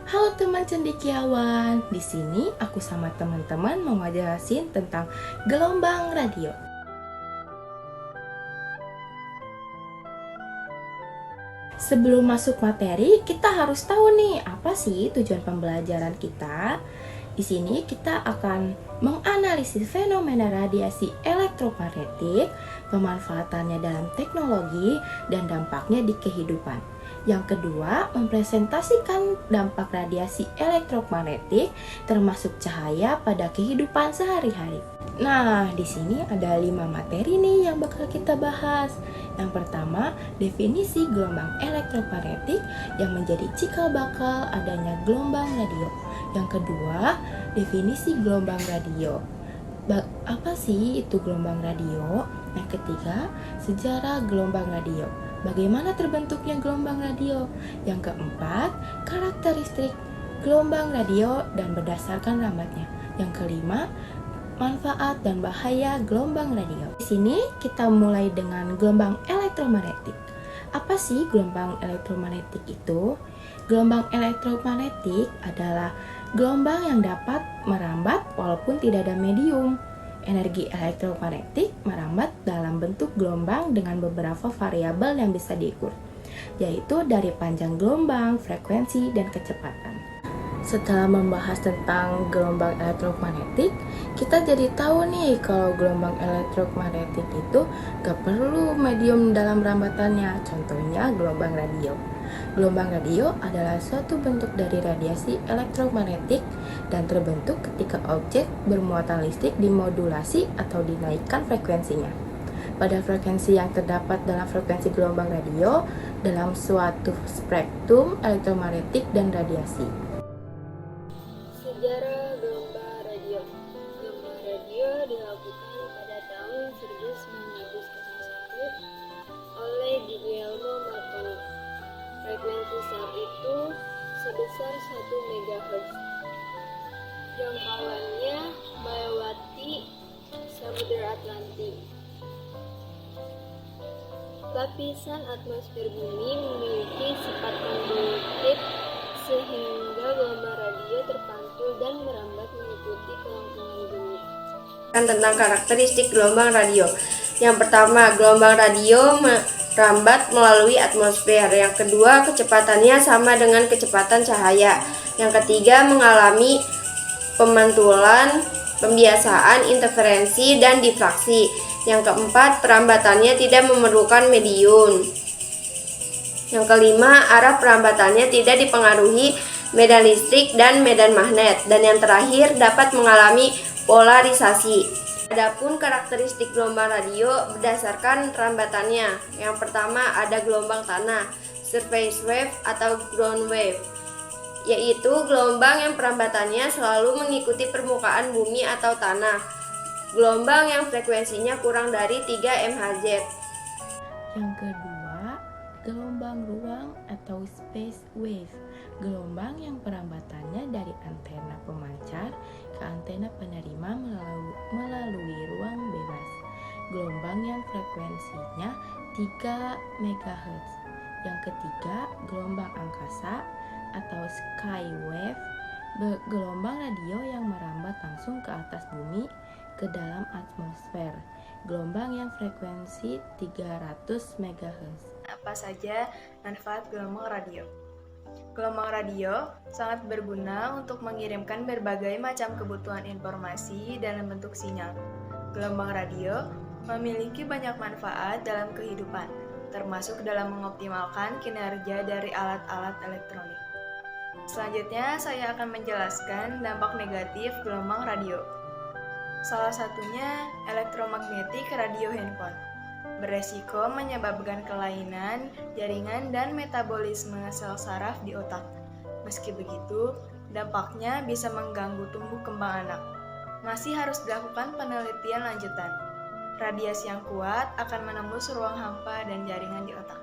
Halo teman cendekiawan, di sini aku sama teman-teman mau ngajelasin tentang gelombang radio. Sebelum masuk materi, kita harus tahu nih apa sih tujuan pembelajaran kita. Di sini kita akan menganalisis fenomena radiasi elektromagnetik, pemanfaatannya dalam teknologi, dan dampaknya di kehidupan. Yang kedua, mempresentasikan dampak radiasi elektromagnetik termasuk cahaya pada kehidupan sehari-hari. Nah, di sini ada 5 materi nih yang bakal kita bahas. Yang pertama, definisi gelombang elektromagnetik yang menjadi cikal bakal adanya gelombang radio. Yang kedua, definisi gelombang radio. Apa sih itu gelombang radio? Yang ketiga, sejarah gelombang radio. Bagaimana terbentuknya gelombang radio? Yang keempat, karakteristik gelombang radio dan berdasarkan rambatnya. Yang kelima, manfaat dan bahaya gelombang radio. Di sini kita mulai dengan gelombang elektromagnetik. Apa sih gelombang elektromagnetik itu? Gelombang elektromagnetik adalah gelombang yang dapat merambat walaupun tidak ada medium. Energi elektromagnetik merambat dalam bentuk gelombang dengan beberapa variabel yang bisa diukur, yaitu dari panjang gelombang, frekuensi, dan kecepatan. Setelah membahas tentang gelombang elektromagnetik, kita jadi tahu nih kalau gelombang elektromagnetik itu gak perlu medium dalam rambatannya. Contohnya gelombang radio. Gelombang radio adalah suatu bentuk dari radiasi elektromagnetik dan terbentuk ketika objek bermuatan listrik dimodulasi atau dinaikkan frekuensinya pada frekuensi yang terdapat dalam frekuensi gelombang radio dalam suatu spektrum elektromagnetik dan radiasi. Sejarah gelombang radio. Gelombang radio dilakukan pada tahun 1901 oleh Guglielmo Marconi. Frekuensi saat itu sebesar 1 MHz. Jangkauannya melewati Samudra Atlantik. Lapisan atmosfer bumi memiliki sifat konduktif sehingga gelombang radio terpantul dan merambat mengikuti kelangsungan bumi. Tentang karakteristik gelombang radio. Yang pertama, gelombang radio merambat melalui atmosfer. Yang kedua, kecepatannya sama dengan kecepatan cahaya. Yang ketiga, mengalami pemantulan, pembiasaan, interferensi, dan difraksi. Yang keempat, perambatannya tidak memerlukan medium. Yang kelima, arah perambatannya tidak dipengaruhi medan listrik dan medan magnet. Dan yang terakhir, dapat mengalami polarisasi. Adapun karakteristik gelombang radio berdasarkan rambatannya. Yang pertama ada gelombang tanah, surface wave atau ground wave, yaitu gelombang yang perambatannya selalu mengikuti permukaan bumi atau tanah. Gelombang yang frekuensinya kurang dari 3 MHz. Yang kedua, gelombang ruang atau space wave. Gelombang yang perambatannya dari antena pemancar ke antena penerima melalui ruang bebas. Gelombang yang frekuensinya 3 MHz. Yang ketiga, gelombang angkasa atau sky wave. Gelombang radio yang merambat langsung ke atas bumi ke dalam atmosfer. Gelombang yang frekuensi 300 MHz. Apa saja manfaat gelombang radio? Gelombang radio sangat berguna untuk mengirimkan berbagai macam kebutuhan informasi dalam bentuk sinyal. Gelombang radio memiliki banyak manfaat dalam kehidupan, termasuk dalam mengoptimalkan kinerja dari alat-alat elektronik. Selanjutnya, saya akan menjelaskan dampak negatif gelombang radio. Salah satunya elektromagnetik radio handphone. Beresiko menyebabkan kelainan, jaringan, dan metabolisme sel saraf di otak. Meski begitu, dampaknya bisa mengganggu tumbuh kembang anak. Masih harus dilakukan penelitian lanjutan. Radiasi yang kuat akan menembus ruang hampa dan jaringan di otak.